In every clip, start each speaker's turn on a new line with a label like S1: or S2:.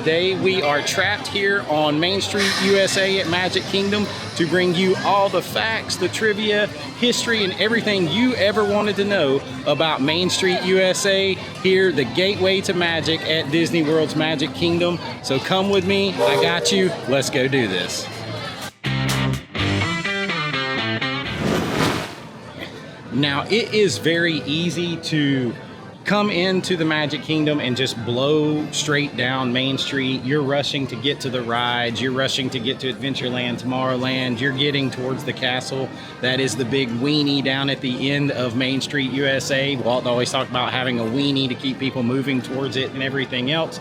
S1: today we are trapped here on Main Street, USA at Magic Kingdom to bring you all the facts, the trivia, history, and everything you ever wanted to know about Main Street, USA, here, the gateway to magic at Disney World's Magic Kingdom. So come with me, I got you, let's go do this. Now, it is very easy to come into the Magic Kingdom and just blow straight down Main Street. You're rushing to get to the rides. You're rushing to get to Adventureland, Tomorrowland. You're getting towards the castle. That is the big weenie down at the end of Main Street, USA. Walt always talked about having a weenie to keep people moving towards it and everything else.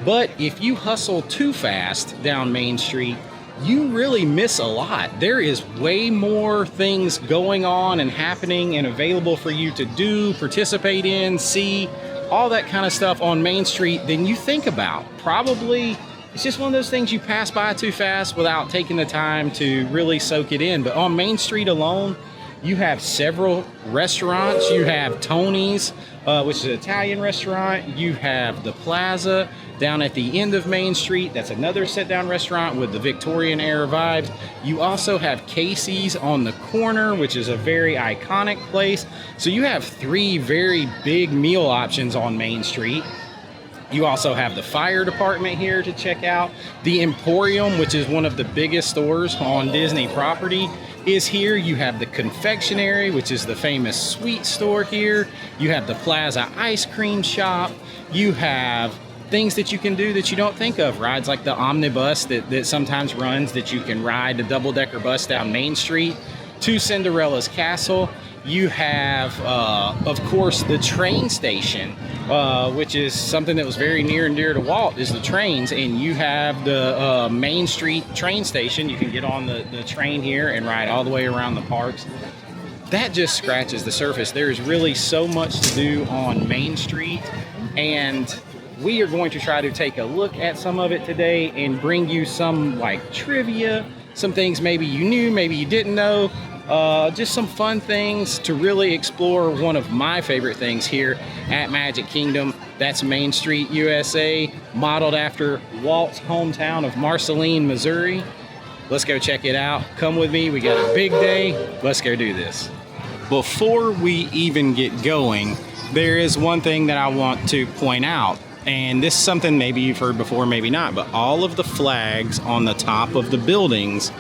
S1: But if you hustle too fast down Main Street, you really miss a lot. There is way more things going on and happening and available for you to do, participate in, see, all that kind of stuff on Main Street than you think about. Probably, it's just one of those things you pass by too fast without taking the time to really soak it in. But on Main Street alone, you have several restaurants. You have Tony's, which is an Italian restaurant. You have the Plaza down at the end of Main Street. That's another sit-down restaurant with the Victorian era vibes. You also have Casey's on the corner, which is a very iconic place. So you have three very big meal options on Main Street. You also have the fire department here to check out. The Emporium, which is one of the biggest stores on Disney property, is here. You have the confectionery, which is the famous sweet store here. You have the Plaza ice cream shop. You have things that you can do that you don't think of. Rides like the omnibus that sometimes runs, that you can ride, the double-decker bus down Main Street to Cinderella's castle. You have, of course, the train station, which is something that was very near and dear to Walt, is the trains. And you have the Main Street train station. You can get on the train here and ride all the way around the parks. That just scratches the surface. There is really so much to do on Main Street, and we are going to try to take a look at some of it today and bring you some like trivia, some things maybe you knew, maybe you didn't know, just some fun things to really explore one of my favorite things here at Magic Kingdom. That's Main Street, USA, modeled after Walt's hometown of Marceline, Missouri. Let's go check it out. Come with me, we got a big day. Let's go do this. Before we even get going, there is one thing that I want to point out. And this is something maybe you've heard before, maybe not, but all of the flags on the top of the buildings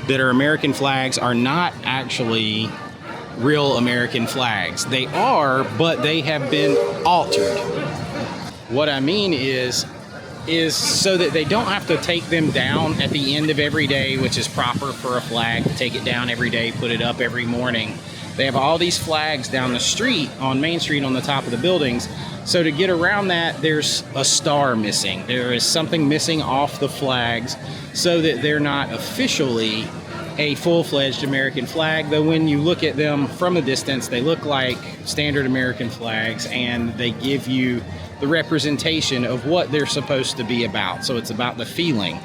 S1: that are American flags are not actually real American flags. They are, but they have been altered. What I mean is so that they don't have to take them down at the end of every day, which is proper for a flag to take it down every day, put it up every morning. They have all these flags down the street on Main Street on the top of the buildings. So to get around that, there's a star missing. There is something missing off the flags so that they're not officially a full-fledged American flag, though when you look at them from a distance, they look like standard American flags, and they give you the representation of what they're supposed to be about. So it's about the feeling.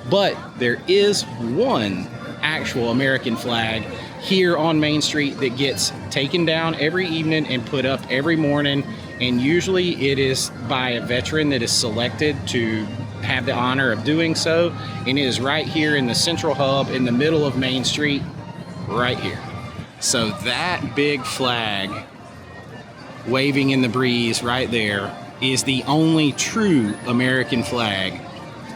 S1: But there is one actual American flag here on Main Street that gets taken down every evening and put up every morning, and usually it is by a veteran that is selected to have the honor of doing so, and it is right here in the central hub in the middle of Main Street, right here. So that big flag waving in the breeze right there is the only true American flag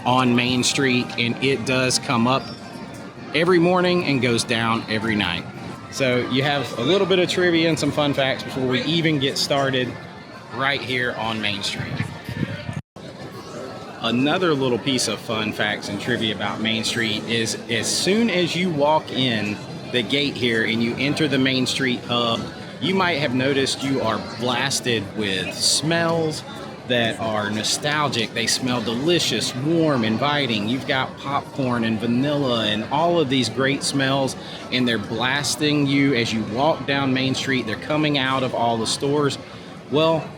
S1: on Main Street, and it does come up every morning and goes down every night. So you have a little bit of trivia and some fun facts before we even get started right here on Main Street. Another little piece of fun facts and trivia about Main Street is as soon as you walk in the gate here and you enter the Main Street hub, you might have noticed you are blasted with smells that are nostalgic. They smell delicious, warm, inviting. You've got popcorn and vanilla and all of these great smells, and they're blasting you as you walk down Main Street. They're coming out of all the stores. Well,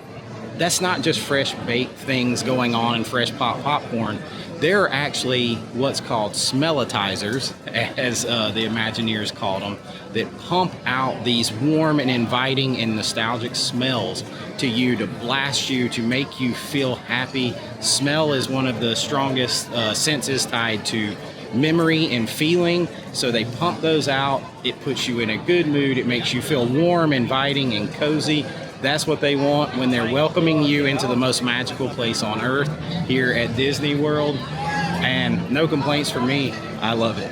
S1: that's not just fresh baked things going on and fresh popcorn. There are actually what's called smellitizers, as the Imagineers called them, that pump out these warm and inviting and nostalgic smells to you, to blast you, to make you feel happy. Smell is one of the strongest senses tied to memory and feeling, so they pump those out. It puts you in a good mood. It makes you feel warm, inviting, and cozy. That's what they want when they're welcoming you into the most magical place on earth here at Disney World. And no complaints from me. I love it.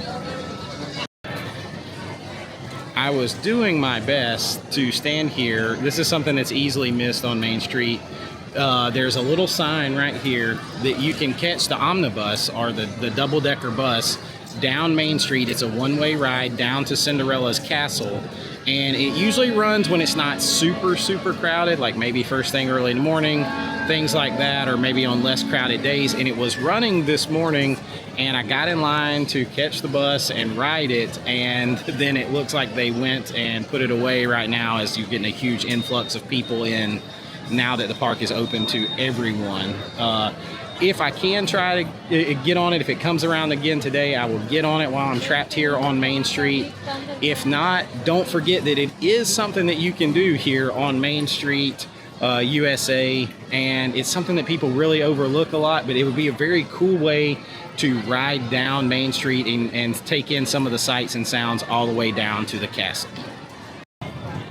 S1: I was doing my best to stand here. This is something that's easily missed on Main Street. There's a little sign right here that you can catch the omnibus, or the double-decker bus, down Main Street. It's a one-way ride down to Cinderella's castle, and it usually runs when it's not super crowded, like maybe first thing early in the morning, things like that, or maybe on less crowded days. And it was running this morning, and I got in line to catch the bus and ride it, and then it looks like they went and put it away right now, as you're getting a huge influx of people in now that the park is open to everyone. If I can try to get on it, if it comes around again today, I will get on it while I'm trapped here on Main Street. If not, don't forget that it is something that you can do here on Main Street, USA, and it's something that people really overlook a lot, but it would be a very cool way to ride down Main Street and take in some of the sights and sounds all the way down to the castle.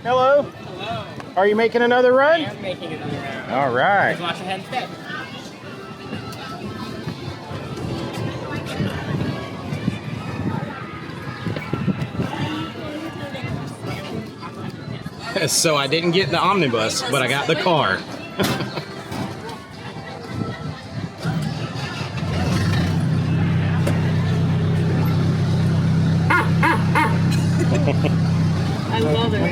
S1: Hello.
S2: Hello.
S1: Are you making another run?
S2: I am making another run.
S1: All right.
S2: Let's watch ahead instead.
S1: So I didn't get the omnibus, but I got the car.
S3: I love it.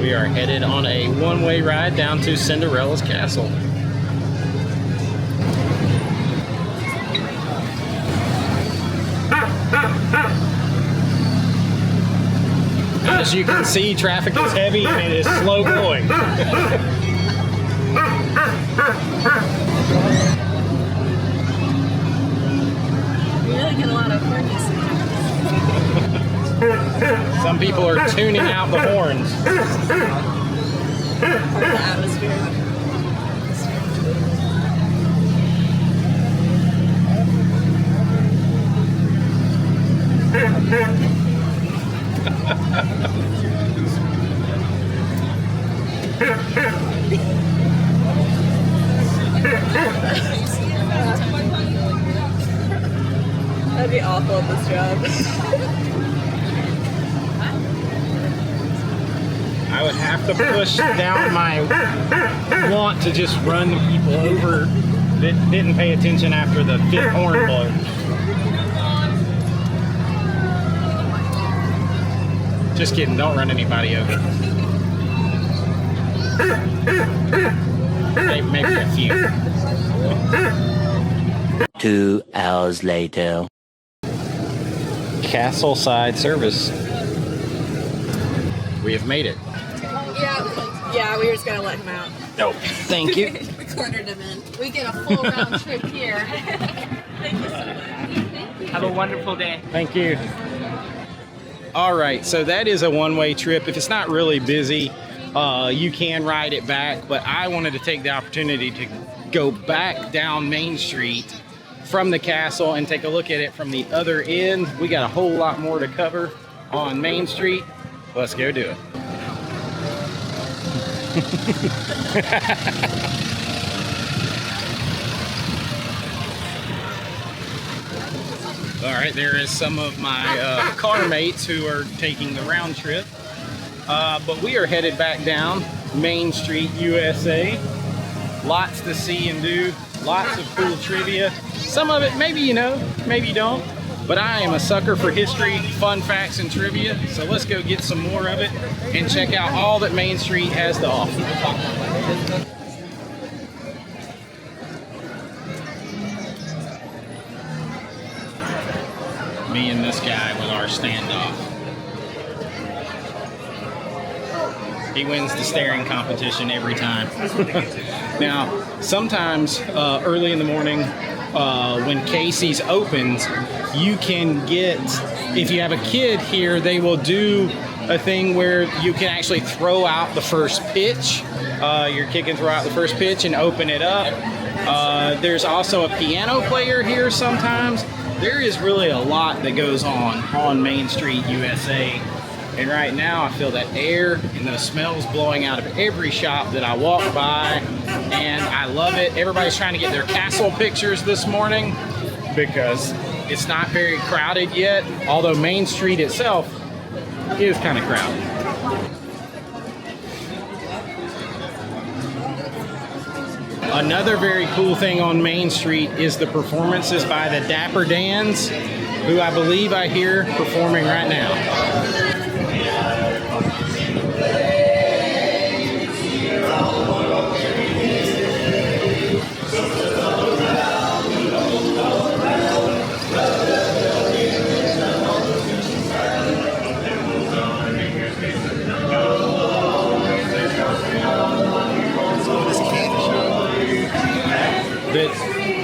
S1: We are headed on a one-way ride down to Cinderella's castle. As you can see, traffic is heavy and it is slow going.
S3: We really get a lot of horns.
S1: Some people are tuning out the horns.
S3: Part of the atmosphere. That'd be awful at this job.
S1: I would have to push down my want to just run the people over that didn't pay attention after the fifth horn blow. Just kidding, don't run anybody over. Maybe a few.
S4: 2 hours later.
S1: Castle side service. We have made it.
S3: Yeah, we were just gonna let him out.
S1: No, thank you.
S3: We cornered him in. We get a full round trip here. Thank you so much.
S2: Have a wonderful day.
S1: Thank you. All right, so that is a one-way trip. If it's not really busy, you can ride it back, but I wanted to take the opportunity to go back down Main Street from the castle and take a look at it from the other end. We got a whole lot more to cover on Main Street. Let's go do it. All right, there is some of my car mates who are taking the round trip, but we are headed back down Main Street, USA. Lots to see and do, lots of cool trivia. Some of it maybe you know, maybe you don't, but I am a sucker for history, fun facts, and trivia, so let's go get some more of it and check out all that Main Street has to offer. Me and this guy with our standoff. He wins the staring competition every time. Now, sometimes early in the morning, when Casey's opens, you can get, if you have a kid here, they will do a thing where you can actually throw out the first pitch. Your kid can throw out the first pitch and open it up. There's also a piano player here sometimes. There is really a lot that goes on Main Street, USA. And right now I feel that air and those smells blowing out of every shop that I walk by, and I love it. Everybody's trying to get their castle pictures this morning because it's not very crowded yet, although Main Street itself is kind of crowded. Another very cool thing on Main Street is the performances by the Dapper Dans, who I believe I hear performing right now.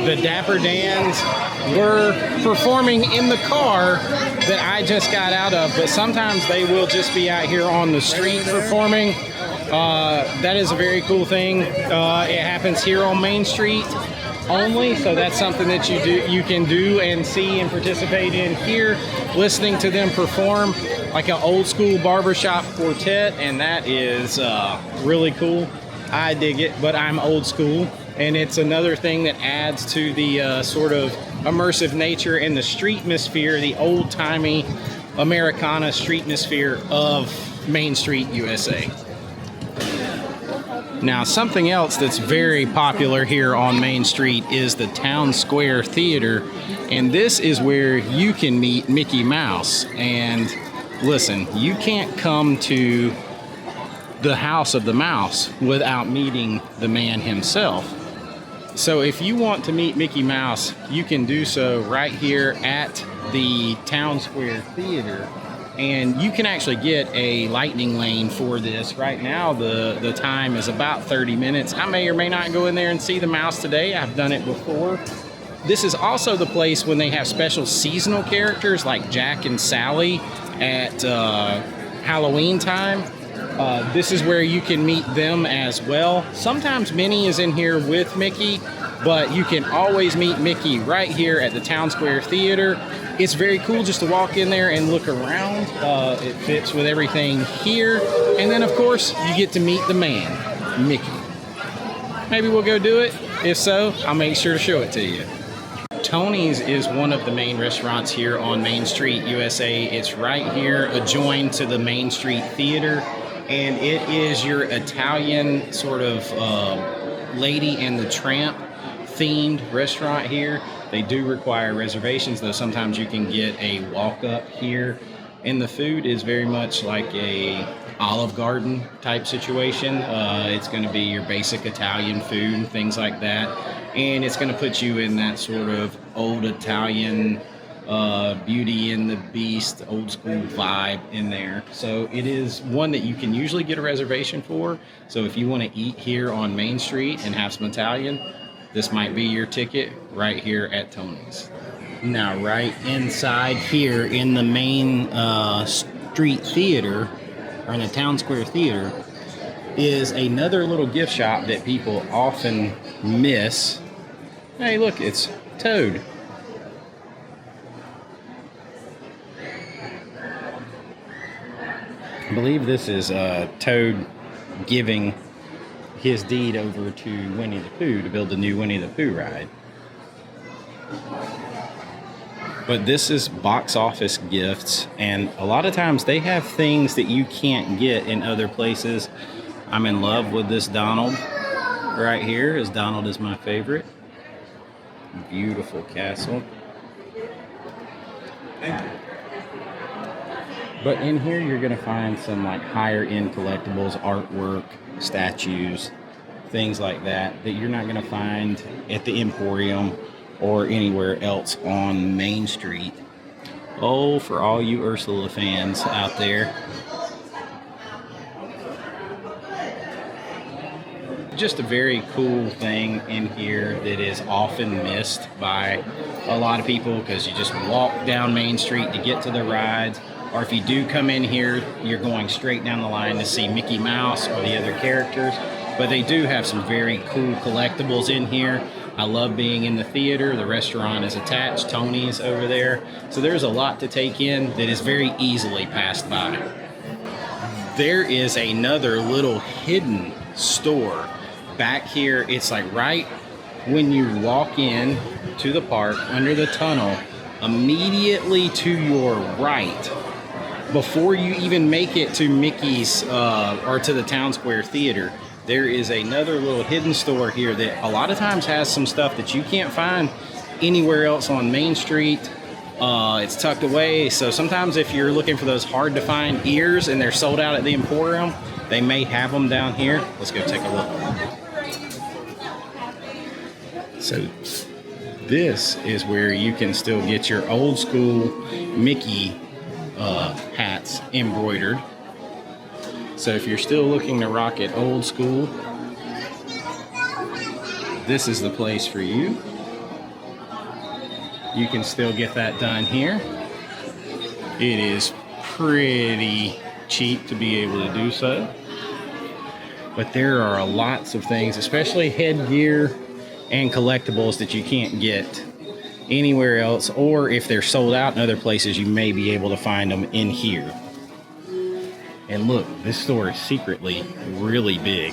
S1: The Dapper Dans were performing in the car that I just got out of, but sometimes they will just be out here on the street performing. That is a very cool thing. It happens here on Main Street only, so that's something that you can do and see and participate in here, listening to them perform like an old school barbershop quartet, and that is really cool. I dig it, but I'm old school. And it's another thing that adds to the sort of immersive nature and the streetmosphere, the old-timey Americana streetmosphere of Main Street, USA. Now, something else that's very popular here on Main Street is the Town Square Theater, and this is where you can meet Mickey Mouse. And listen, you can't come to the House of the Mouse without meeting the man himself. So if you want to meet Mickey Mouse, you can do so right here at the Town Square Theater. And you can actually get a lightning lane for this. Right now, the time is about 30 minutes. I may or may not go in there and see the mouse today. I've done it before. This is also the place when they have special seasonal characters like Jack and Sally at Halloween time. This is where you can meet them as well. Sometimes Minnie is in here with Mickey, but you can always meet Mickey right here at the Town Square Theater. It's very cool just to walk in there and look around. It fits with everything here. And then, of course, you get to meet the man, Mickey. Maybe we'll go do it. If so, I'll make sure to show it to you. Tony's is one of the main restaurants here on Main Street, USA. It's right here adjoined to the Main Street Theater. And it is your Italian sort of Lady and the Tramp themed restaurant here. They do require reservations, though sometimes you can get a walk-up here. And the food is very much like a Olive Garden type situation. It's going to be your basic Italian food, things like that. And it's going to put you in that sort of old Italian Beauty and the Beast, old school vibe in there. So it is one that you can usually get a reservation for. So if you want to eat here on Main Street and have some Italian, this might be your ticket right here at Tony's. Now, right inside here in the Main Street Theater, or in the Town Square Theater, is another little gift shop that people often miss. Hey, look, it's Toad. I believe this is Toad giving his deed over to Winnie the Pooh to build the new Winnie the Pooh ride. But this is box office gifts, and a lot of times they have things that you can't get in other places. I'm in love with this Donald right here, as Donald is my favorite. Beautiful castle. But in here you're going to find some like higher end collectibles, artwork, statues, things like that you're not going to find at the Emporium or anywhere else on Main Street. Oh, for all you Ursula fans out there. Just a very cool thing in here that is often missed by a lot of people because you just walk down Main Street to get to the rides, or if you do come in here, you're going straight down the line to see Mickey Mouse or the other characters. But they do have some very cool collectibles in here. I love being in the theater. The restaurant is attached, Tony's over there. So there's a lot to take in that is very easily passed by. There is another little hidden store back here. It's like right when you walk in to the park under the tunnel, immediately to your right, before you even make it to Mickey's or to the Town Square Theater, there is another little hidden store here that a lot of times has some stuff that you can't find anywhere else on Main Street. It's tucked away, so sometimes if you're looking for those hard to find ears and they're sold out at the Emporium, they may have them down here. Let's go take a look. So this is where you can still get your old school Mickey hats embroidered. So if you're still looking to rock it old school, this is the place for you. You can still get that done here. It is pretty cheap to be able to do so. But there are lots of things, especially headgear and collectibles, that you can't get anywhere else, or if they're sold out in other places, you may be able to find them in here. And look, this store is secretly really big.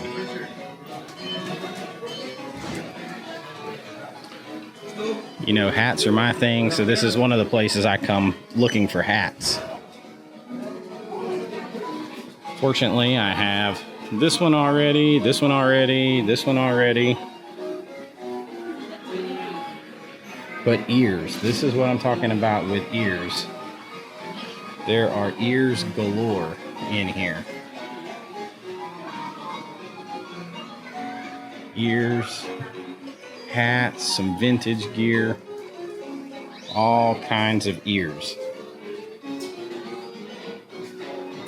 S1: You know, hats are my thing, so this is one of the places I come looking for hats. Fortunately, I have this one already, this one already, this one already. But ears, this is what I'm talking about with ears. There are ears galore in here. Ears, hats, some vintage gear, all kinds of ears.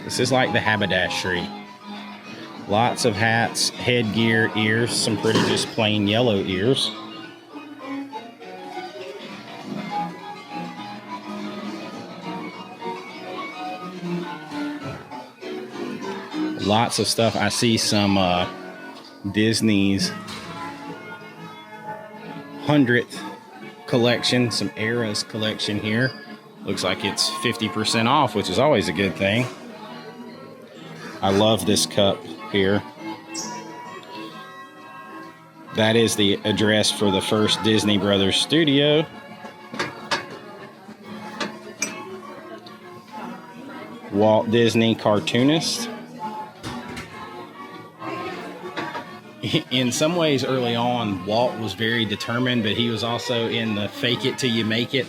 S1: This is like the haberdashery. Lots of hats, headgear, ears, some pretty just plain yellow ears. Lots of stuff. I see some Disney's 100th collection, some Eras collection here. Looks like it's 50% off, which is always a good thing. I love this cup here. That is the address for the first Disney Brothers studio. Walt Disney cartoonist. In some ways, early on, Walt was very determined, but he was also in the fake it till you make it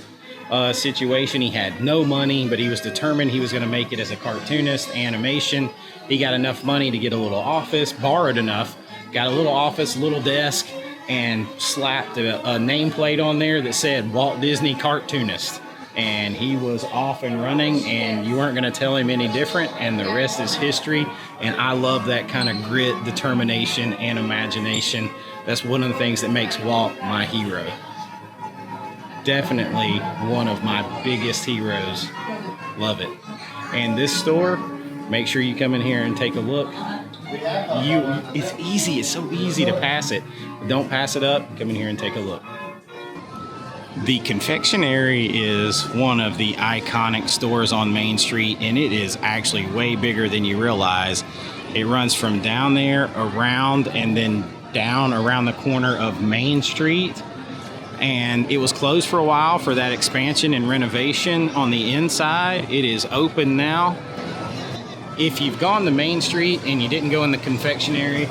S1: situation. He had no money, but he was determined he was going to make it as a cartoonist, animation. He got enough money to get a little office, borrowed enough, got a little office, little desk, and slapped a nameplate on there that said Walt Disney cartoonist. And he was off and running, and you weren't going to tell him any different, and the rest is history. And I love that kind of grit, determination, and imagination. That's one of the things that makes Walt my hero. Definitely one of my biggest heroes. Love it. And this store, make sure you come in here and take a look. It's easy. It's so easy to pass it. Don't pass it up. Come in here and take a look. The confectionery is one of the iconic stores on Main Street, and it is actually way bigger than you realize. It runs from down there, around, and then down around the corner of Main Street. And it was closed for a while for that expansion and renovation on the inside. It is open now. If you've gone to Main Street and you didn't go in the confectionery,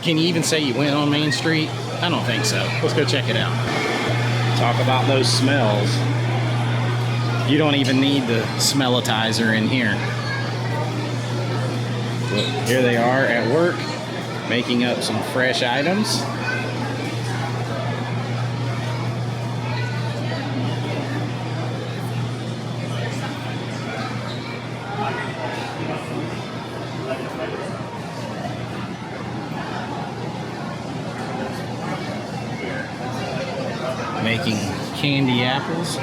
S1: can you even say you went on Main Street? I don't think so. Let's go check it out. Talk about those smells. You don't even need the smellitizer in here. Look, here they are at work, making up some fresh items. candy apples.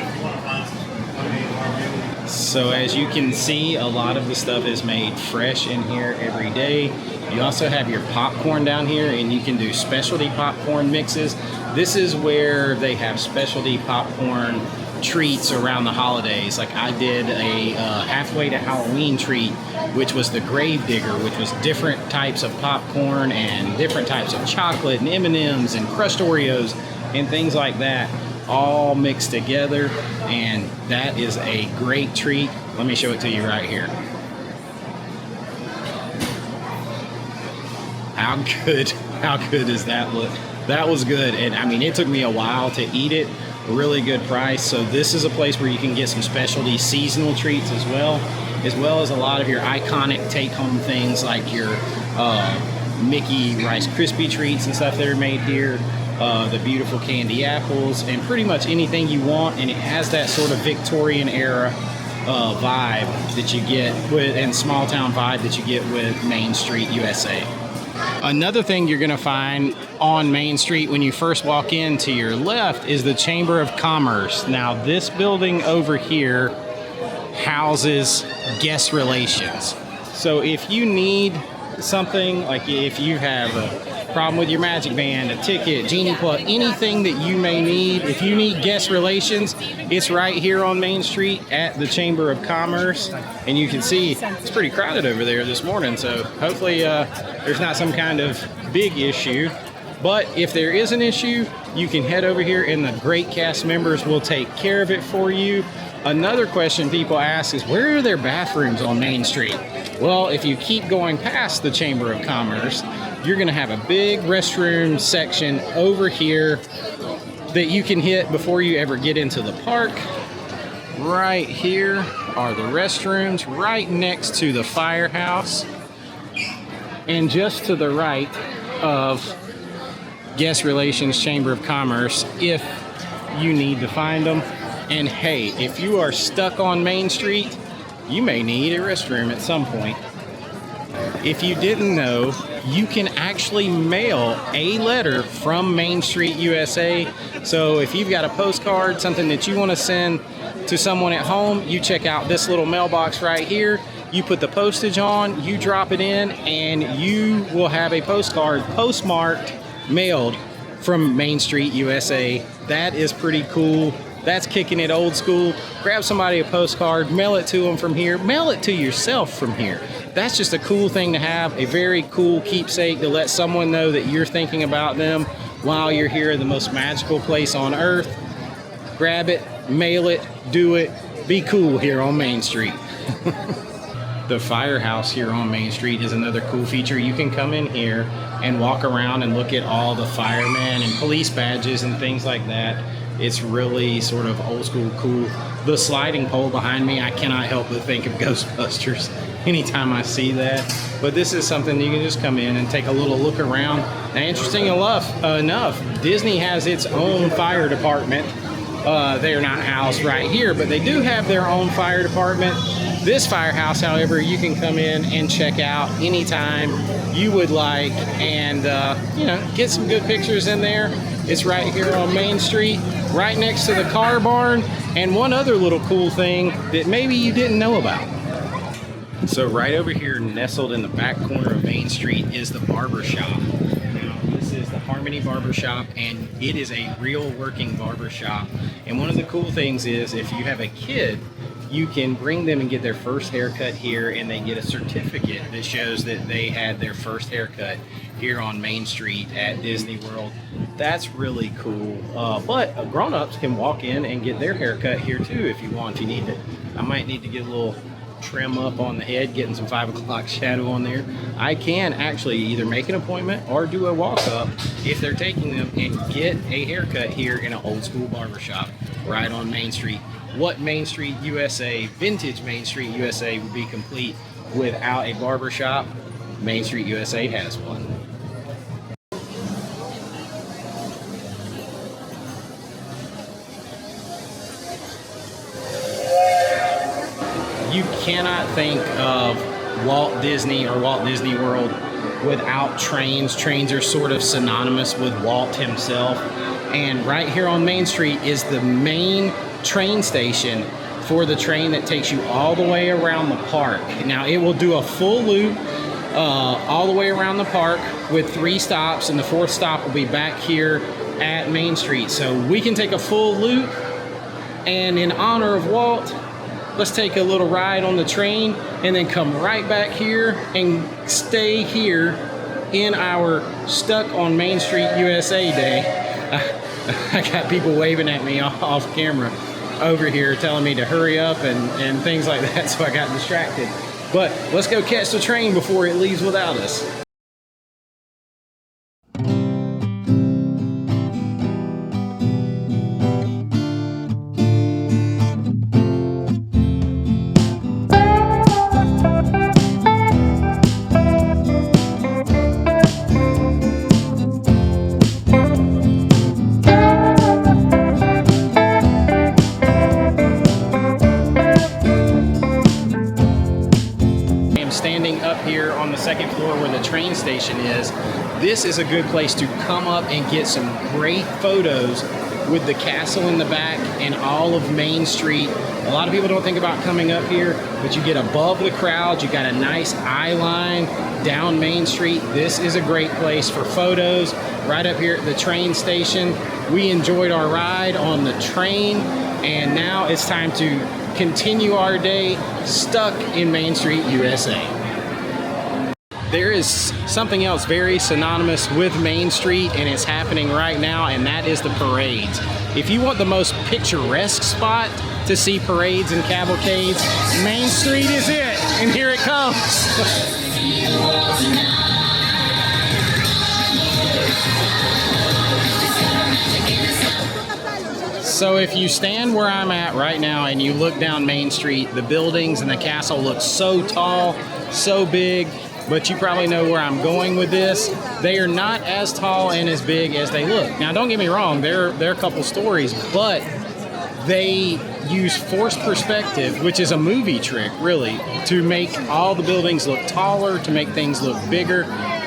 S1: So as you can see, a lot of the stuff is made fresh in here every day. You also have your popcorn down here, and you can do specialty popcorn mixes. This is where they have specialty popcorn treats around the holidays. Like I did a halfway to Halloween treat, which was the Grave Digger, which was different types of popcorn and different types of chocolate and M&Ms and crushed Oreos and things like that, all mixed together, and that is a great treat. Let me show it to you right here. How good does that look? That was good, and I mean, it took me a while to eat it. Really good price. So this is a place where you can get some specialty seasonal treats as well as a lot of your iconic take-home things like your Mickey Rice Krispie treats and stuff that are made here, the beautiful candy apples, and pretty much anything you want. And it has that sort of Victorian era vibe that you get with, and small town vibe that you get with Main Street USA. Another thing you're going to find on Main Street when you first walk in to your left is the Chamber of Commerce. Now this building over here houses guest relations. So if you need something, like if you have a problem with your magic band, a ticket, Genie Plug, anything that you may need, if you need guest relations, it's right here on Main Street at the Chamber of Commerce. And you can see it's pretty crowded over there this morning, so hopefully there's not some kind of big issue. But if there is an issue, you can head over here and the great cast members will take care of it for you. Another question people ask is, where are their bathrooms on Main Street? Well, if you keep going past the Chamber of Commerce, you're going to have a big restroom section over here that you can hit before you ever get into the park. Right here are the restrooms right next to the firehouse, and just to the right of Guest Relations Chamber of Commerce if you need to find them. And hey, if you are stuck on Main Street, you may need a restroom at some point. If you didn't know, you can actually mail a letter from Main Street USA. So if you've got a postcard, something that you want to send to someone at home, you check out this little mailbox right here. You put the postage on, you drop it in, and you will have a postcard postmarked, mailed from Main Street USA. That is pretty cool. That's kicking it old school. Grab somebody a postcard, mail it to them from here, mail it to yourself from here. That's just a cool thing to have, a very cool keepsake to let someone know that you're thinking about them while you're here in the most magical place on earth. Grab it, mail it, do it, be cool here on Main Street. The firehouse here on Main Street is another cool feature. You can come in here and walk around and look at all the firemen and police badges and things like that. It's really sort of old school cool. The sliding pole behind me, I cannot help but think of Ghostbusters anytime I see that. But this is something you can just come in and take a little look around. Now, interesting enough, Disney has its own fire department. They are not housed right here, but they do have their own fire department. This firehouse, however, you can come in and check out anytime you would like, and get some good pictures in there. It's right here on Main Street, right next to the car barn. And one other little cool thing that maybe you didn't know about. So right over here, nestled in the back corner of Main Street, is the barber shop. Now, this is the Harmony Barber Shop, and it is a real working barber shop. And one of the cool things is, if you have a kid, you can bring them and get their first haircut here, and they get a certificate that shows that they had their first haircut here on Main Street at Disney World. That's really cool. But grown-ups can walk in and get their haircut here too if you want. If you need to, I might need to get a little trim up on the head, getting some 5 o'clock shadow on there. I can actually either make an appointment or do a walk-up if they're taking them, and get a haircut here in an old school barber shop right on Main Street. What Main Street USA, vintage Main Street USA, would be complete without a barber shop? Main Street USA has one. You cannot think of Walt Disney or Walt Disney World without trains. Trains are sort of synonymous with Walt himself. And right here on Main Street is the main train station for the train that takes you all the way around the park. Now it will do a full loop all the way around the park with 3 stops, and the 4th stop will be back here at Main Street. So we can take a full loop, and in honor of Walt, let's take a little ride on the train and then come right back here and stay here in our Stuck on Main Street USA Day. I got people waving at me off camera over here telling me to hurry up and things like that, so I got distracted. But let's go catch the train before it leaves without us. Standing up here on the 2nd floor where the train station is, this is a good place to come up and get some great photos with the castle in the back and all of Main Street. A lot of people don't think about coming up here, but you get above the crowd, you got a nice eye line down Main Street. This is a great place for photos. Right up here at the train station, we enjoyed our ride on the train, and now it's time to continue our day stuck in Main Street, USA. There is something else very synonymous with Main Street, and it's happening right now, and that is the parades. If you want the most picturesque spot to see parades and cavalcades, Main Street is it, and here it comes. So if you stand where I'm at right now and you look down Main Street, the buildings and the castle look so tall, so big, but you probably know where I'm going with this. They are not as tall and as big as they look. Now, don't get me wrong, they're a couple stories, but they use forced perspective, which is a movie trick, really, to make all the buildings look taller, to make things look bigger,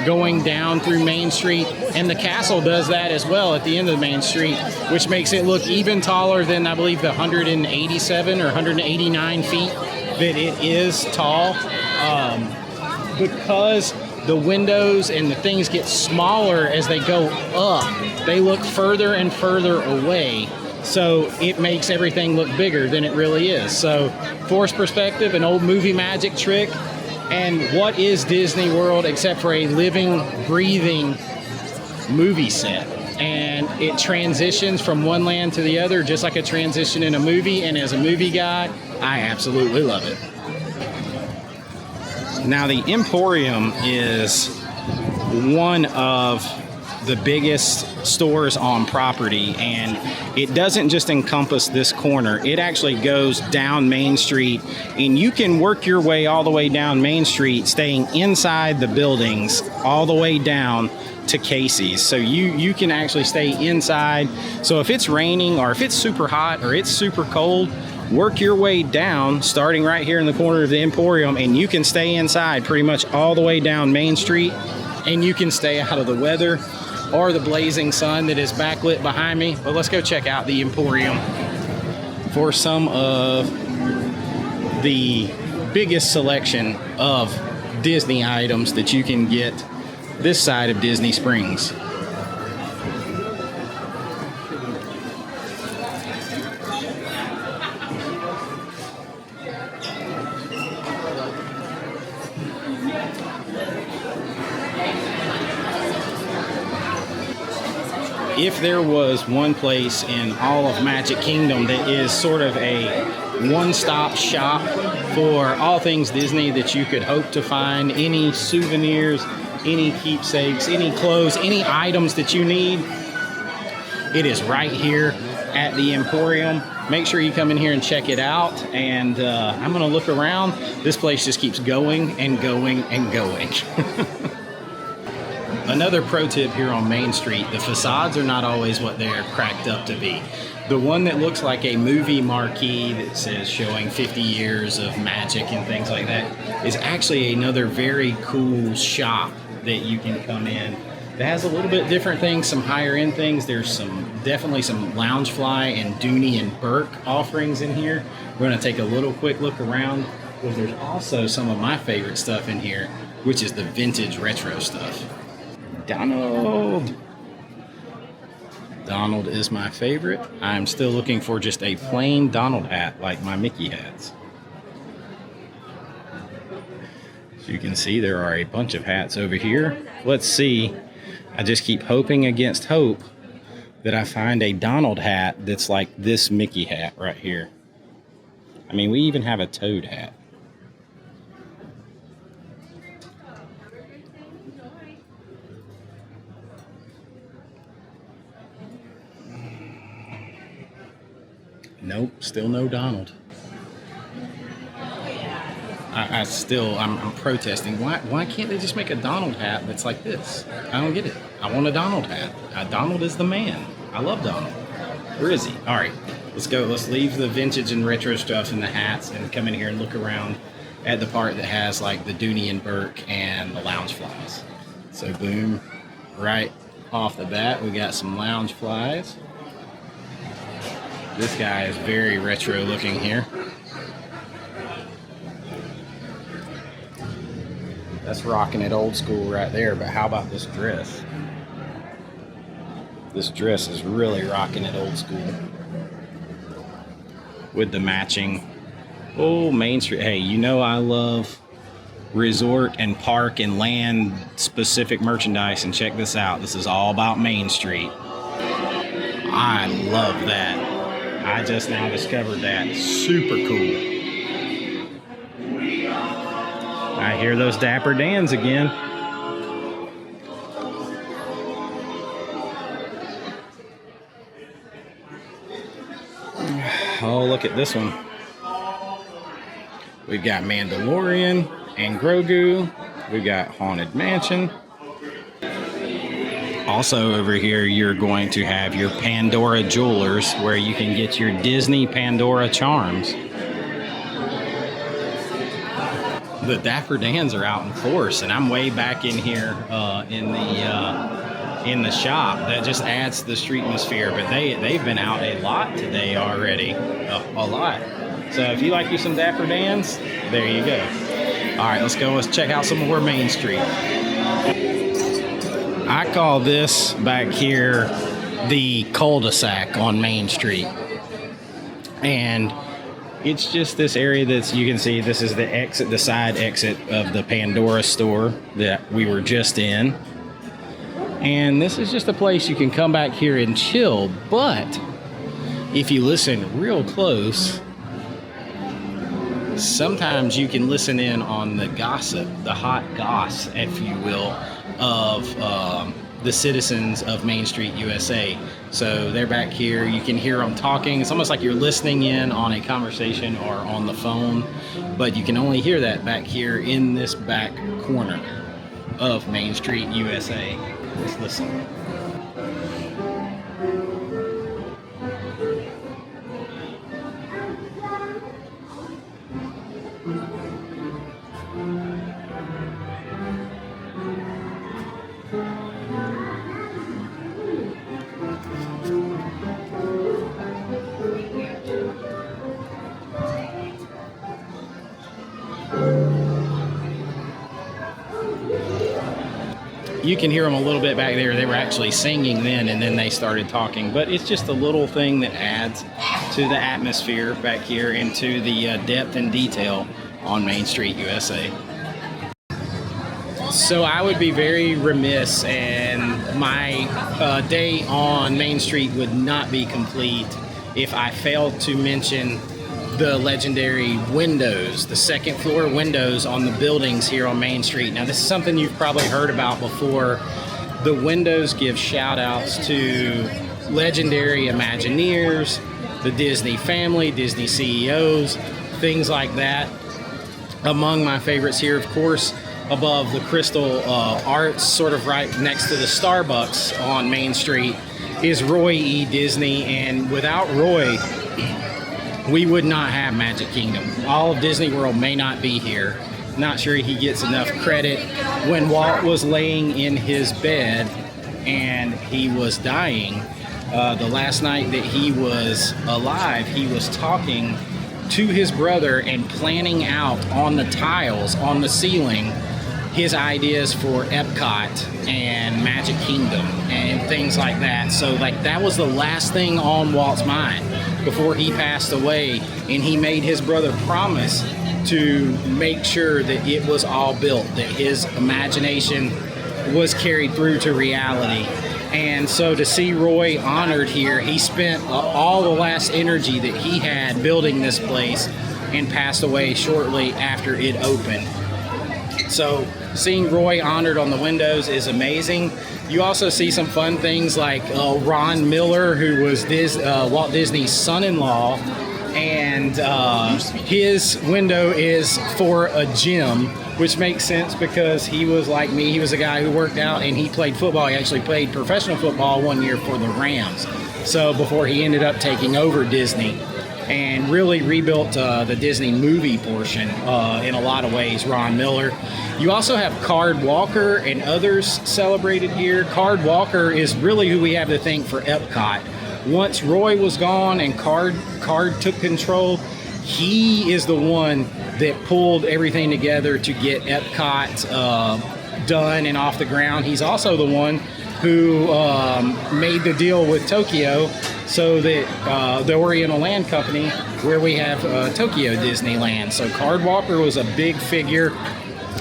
S1: going down through Main Street. And the castle does that as well at the end of Main Street, which makes it look even taller than, I believe, the 187 or 189 feet that it is tall. Because the windows and the things get smaller as they go up, they look further and further away. So it makes everything look bigger than it really is. So forced perspective, an old movie magic trick. And what is Disney World except for a living, breathing movie set? And it transitions from one land to the other, just like a transition in a movie. And as a movie guy, I absolutely love it. Now, the Emporium is one of the biggest stores on property, and it doesn't just encompass this corner. It actually goes down Main Street, and you can work your way all the way down Main Street, staying inside the buildings all the way down to Casey's. So you can actually stay inside. So if it's raining or if it's super hot or it's super cold, work your way down, starting right here in the corner of the Emporium, and you can stay inside pretty much all the way down Main Street, and you can stay out of the weather or the blazing sun that is backlit behind me. But let's go check out the Emporium for some of the biggest selection of Disney items that you can get this side of Disney Springs. If there was one place in all of Magic Kingdom that is sort of a one-stop shop for all things Disney that you could hope to find, any souvenirs, any keepsakes, any clothes, any items that you need, it is right here at the Emporium. Make sure you come in here and check it out. And I'm gonna look around. This place just keeps going and going and going. Another pro tip here on Main Street, the facades are not always what they're cracked up to be. The one that looks like a movie marquee that says showing 50 years of magic and things like that is actually another very cool shop that you can come in It has a little bit different things, some higher end things. There's definitely some Loungefly and Dooney and Burke offerings in here. We're gonna take a little quick look around, because there's also some of my favorite stuff in here, which is the vintage retro stuff. Donald is my favorite. I'm still looking for just a plain Donald hat like my Mickey hats. So you can see there are a bunch of hats over here. Let's see. I just keep hoping against hope that I find a Donald hat that's like this Mickey hat right here. I mean, we even have a Toad hat. Nope, still no Donald. I'm protesting. Why can't they just make a Donald hat that's like this? I don't get it. I want a Donald hat. Donald is the man. I love Donald. Where is he? All right, let's go. Let's leave the vintage and retro stuff and the hats and come in here and look around at the part that has like the Dooney and Burke and the Loungeflies. So boom, right off the bat, we got some Loungeflies. This guy is very retro looking here. That's rocking it old school right there, but how about this dress? This dress is really rocking it old school. With the matching, Main Street. Hey, you know I love resort and park and land specific merchandise, and check this out. This is all about Main Street. I love that. I just now discovered that. Super cool. I hear those Dapper Dans again. Oh, look at this one. We've got Mandalorian and Grogu. We've got Haunted Mansion. Also over here, you're going to have your Pandora Jewelers, where you can get your Disney Pandora charms. The Dapper Dans are out in force, and I'm way back in here in the shop. That just adds to the street atmosphere. But they've been out a lot today already, a lot. So if you like you some Dapper Dans, there you go. All right, let's go. Let's check out some more Main Street. I call this back here the cul-de-sac on Main Street, and it's just this area that's, you can see this is the exit, the side exit of the Pandora store that we were just in. And this is just a place you can come back here and chill, but if you listen real close, sometimes you can listen in on the gossip, the hot goss, if you will, of the citizens of Main Street, USA. So they're back here. You can hear them talking. It's almost like you're listening in on a conversation or on the phone, but you can only hear that back here in this back corner of Main Street, USA. Let's listen. You can hear them a little bit back there. They were actually singing then, and then they started talking. But it's just a little thing that adds to the atmosphere back here and to the depth and detail on Main Street, USA. So I would be very remiss, and my day on Main Street would not be complete if I failed to mention the legendary windows, the second floor windows on the buildings here on Main Street. Now, this is something you've probably heard about before. The windows give shout outs to legendary Imagineers, the Disney family, Disney CEOs, things like that. Among my favorites here, of course, above the Crystal Arts, sort of right next to the Starbucks on Main Street, is Roy E. Disney. And without Roy, we would not have Magic Kingdom. All of Disney World may not be here. Not sure he gets enough credit. When Walt was laying in his bed and he was dying. The last night that he was alive, he was talking to his brother and planning out on the tiles on the ceiling his ideas for Epcot and Magic Kingdom and things like that. So like that was the last thing on Walt's mind before he passed away, and he made his brother promise to make sure that it was all built, that his imagination was carried through to reality. And so to see Roy honored here, he spent all the last energy that he had building this place and passed away shortly after it opened. So seeing Roy honored on the windows is amazing. You also see some fun things like Ron Miller, who was Walt Disney's son-in-law, and his window is for a gym, which makes sense because he was like me. He was a guy who worked out and he played football. He actually played professional football one year for the Rams. So before he ended up taking over Disney and really rebuilt the Disney movie portion in a lot of ways, Ron Miller. You also have Card Walker and others celebrated here. Card Walker is really who we have to thank for Epcot. Once Roy was gone and Card took control, he is the one that pulled everything together to get Epcot done and off the ground. He's also the one who made the deal with Tokyo so that the Oriental Land Company, where we have Tokyo Disneyland. So Card Walker was a big figure.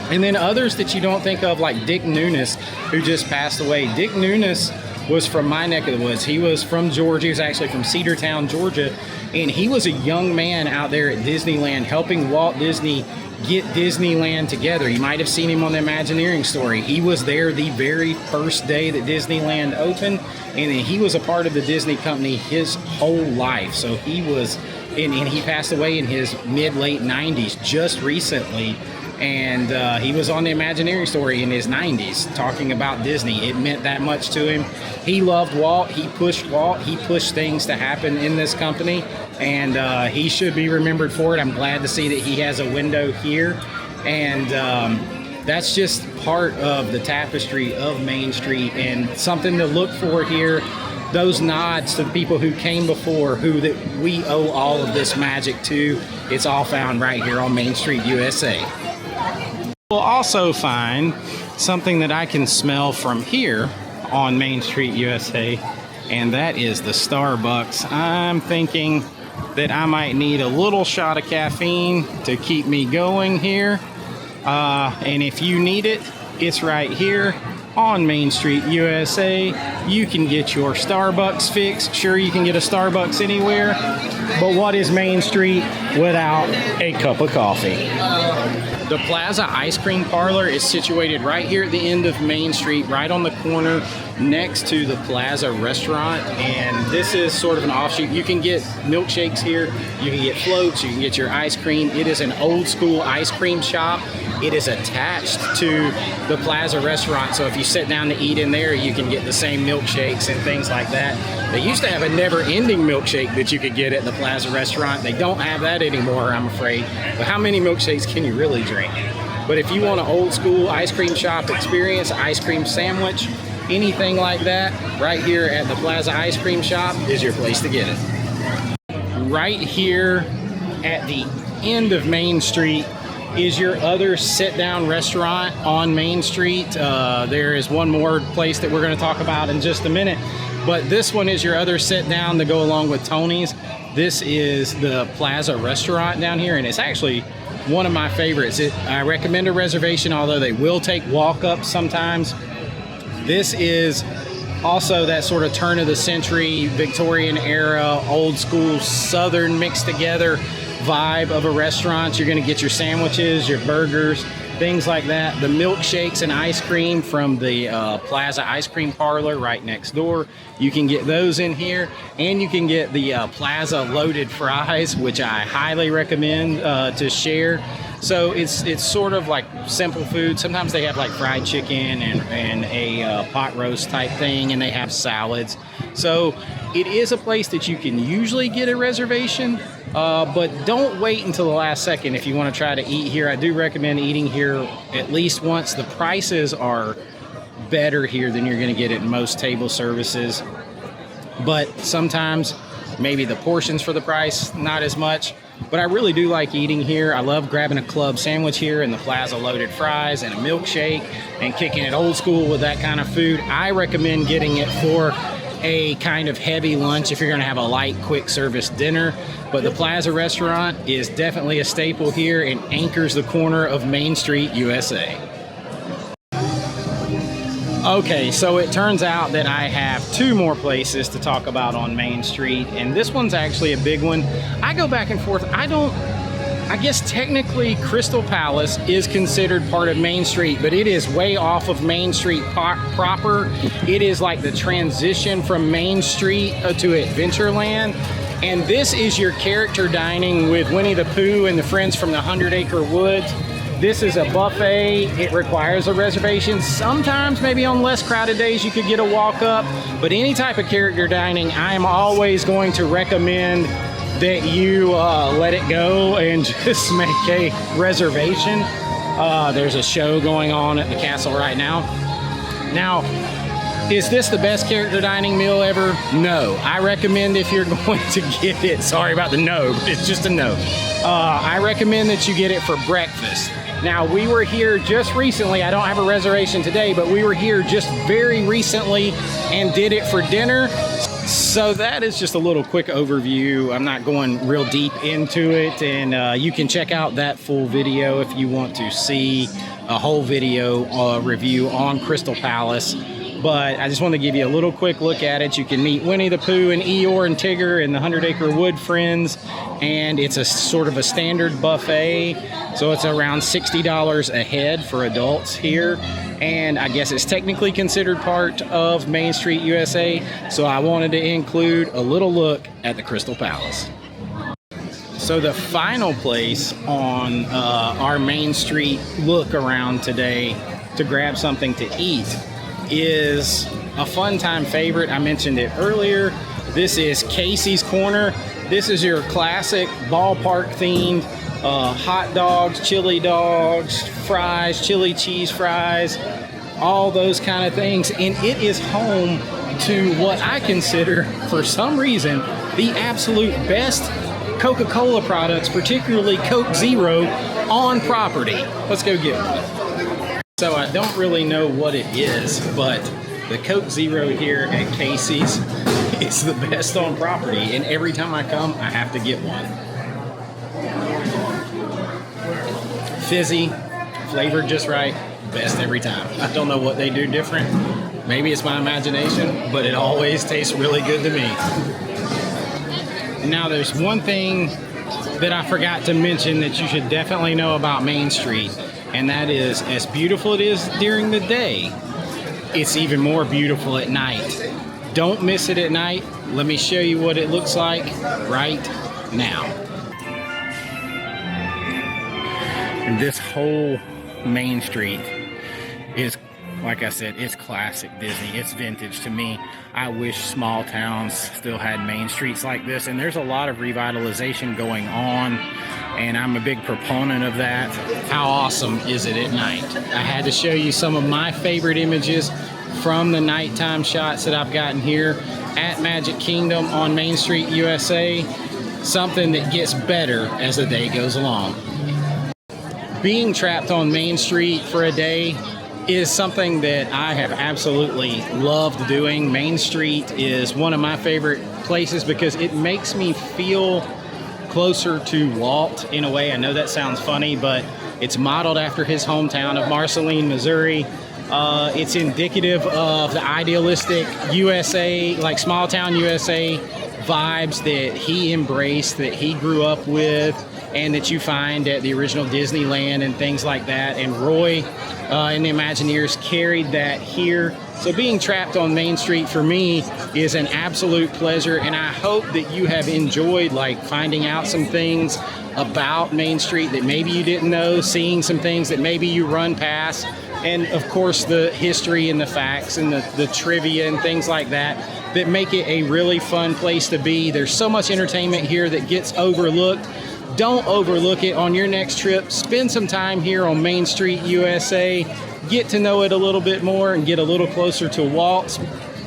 S1: And then others that you don't think of, like Dick Nunes, who just passed away. Dick Nunes was from my neck of the woods. He was from Georgia. He was actually from Cedartown, Georgia. And he was a young man out there at Disneyland helping Walt Disney get Disneyland together. You might have seen him on the Imagineering story. He was there the very first day that Disneyland opened, and he was a part of the Disney company his whole life. So he was, and he passed away in his mid-late 90s just recently. And he was on the Imagineering story in his 90s talking about Disney. It meant that much to him. He loved Walt. He pushed Walt. He pushed things to happen in this company. And he should be remembered for it. I'm glad to see that he has a window here. And that's just part of the tapestry of Main Street and something to look for here. Those nods to the people who came before, who that we owe all of this magic to. It's all found right here on Main Street, USA. We'll also find something that I can smell from here on Main Street, USA, and that is the Starbucks. I'm thinking that I might need a little shot of caffeine to keep me going here. And if you need it, it's right here on Main Street, USA. You can get your Starbucks fix. Sure, you can get a Starbucks anywhere, but what is Main Street without a cup of coffee? The Plaza Ice Cream Parlor is situated right here at the end of Main Street, right on the corner next to the Plaza Restaurant. And this is sort of an offshoot. You can get milkshakes here, you can get floats, you can get your ice cream. It is an old school ice cream shop. It is attached to the Plaza Restaurant, so if you sit down to eat in there, you can get the same milkshakes and things like that. They used to have a never-ending milkshake that you could get at the Plaza Restaurant. They don't have that anymore, I'm afraid. But how many milkshakes can you really drink? But if you want an old school ice cream shop experience, ice cream sandwich, anything like that, right here at the Plaza Ice Cream Shop is your place to get it. Right here at the end of Main Street is your other sit-down restaurant on Main Street. There is one more place that we're going to talk about in just a minute, but this one is your other sit-down to go along with Tony's. This is the Plaza Restaurant down here, and it's actually one of my favorites. I recommend a reservation, although they will take walk-ups sometimes. This is also that sort of turn of the century, Victorian era, old school Southern mixed together vibe of a restaurant. You're going to get your sandwiches, your burgers, things like that. The milkshakes and ice cream from the Plaza Ice Cream Parlor right next door. You can get those in here, and you can get the Plaza Loaded Fries, which I highly recommend to share. So it's sort of like simple food. Sometimes they have like fried chicken and a pot roast type thing, and they have salads. So it is a place that you can usually get a reservation, but don't wait until the last second if you want to try to eat here. I do recommend eating here at least once. The prices are better here than you're going to get at most table services. But sometimes maybe the portions for the price, not as much. But I really do like eating here. I love grabbing a club sandwich here and the Plaza loaded fries and a milkshake and kicking it old school with that kind of food. I recommend getting it for a kind of heavy lunch if you're going to have a light, quick service dinner. But the Plaza restaurant is definitely a staple here and anchors the corner of Main Street, USA. Okay, so it turns out that I have two more places to talk about on Main Street, and this one's actually a big one. I go back and forth. I guess technically Crystal Palace is considered part of Main Street, but it is way off of Main Street proper. It is like the transition from Main Street to Adventureland. And this is your character dining with Winnie the Pooh and the friends from the 100-Acre Woods. This is a buffet. It requires a reservation. Sometimes, maybe on less crowded days, you could get a walk up. But any type of character dining, I am always going to recommend that you let it go and just make a reservation. There's a show going on at the castle right now. Now, is this the best character dining meal ever? No. I recommend if you're going to get it, sorry about the no, but it's just a no. I recommend that you get it for breakfast. Now, we were here just recently. I don't have a reservation today, but we were here just very recently and did it for dinner. So that is just a little quick overview. I'm not going real deep into it, and you can check out that full video if you want to see a whole video review on Crystal Palace. But I just want to give you a little quick look at it. You can meet Winnie the Pooh and Eeyore and Tigger and the 100-Acre Wood friends, and it's a sort of a standard buffet. So it's around $60 a head for adults here. And I guess it's technically considered part of Main Street, USA. So I wanted to include a little look at the Crystal Palace. So the final place on our Main Street look around today to grab something to eat is a fun time favorite. I mentioned it earlier. This is Casey's Corner. This is your classic ballpark themed hot dogs, chili dogs, fries, chili cheese fries, all those kind of things. And it is home to what I consider, for some reason, the absolute best Coca-Cola products, particularly Coke Zero, on property. Let's go get one. So I don't really know what it is, but the Coke Zero here at Casey's is the best on property, and every time I come, I have to get one. Fizzy, flavored just right, best every time. I don't know what they do different. Maybe it's my imagination, but it always tastes really good to me. Now there's one thing that I forgot to mention that you should definitely know about Main Street, and that is, as beautiful it is during the day, it's even more beautiful at night. Don't miss it at night. Let me show you what it looks like right now. And this whole Main Street is, like I said, it's classic Disney. It's vintage to me. I wish small towns still had main streets like this, and there's a lot of revitalization going on, and I'm a big proponent of that. How awesome is it at night? I had to show you some of my favorite images from the nighttime shots that I've gotten here at Magic Kingdom on Main Street, USA. Something that gets better as the day goes along. Being trapped on Main Street for a day is something that I have absolutely loved doing. Main Street is one of my favorite places because it makes me feel closer to Walt in a way. I know that sounds funny, but it's modeled after his hometown of Marceline, Missouri. It's indicative of the idealistic USA, like small town USA vibes that he embraced, that he grew up with, and that you find at the original Disneyland and things like that. And Roy and the Imagineers carried that here. So being trapped on Main Street for me is an absolute pleasure, and I hope that you have enjoyed like finding out some things about Main Street that maybe you didn't know, seeing some things that maybe you run past, and of course the history and the facts and the trivia and things like that that make it a really fun place to be. There's so much entertainment here that gets overlooked, Don't overlook it on your next trip. Spend some time here on Main Street, USA. Get to know it a little bit more and get a little closer to Walt's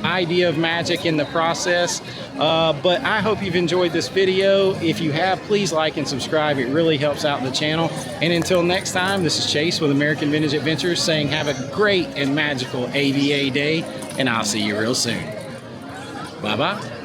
S1: idea of magic in the process. But I hope you've enjoyed this video. If you have, please like and subscribe. It really helps out the channel. And until next time, this is Chase with American Vintage Adventures saying have a great and magical AVA day, and I'll see you real soon. Bye-bye.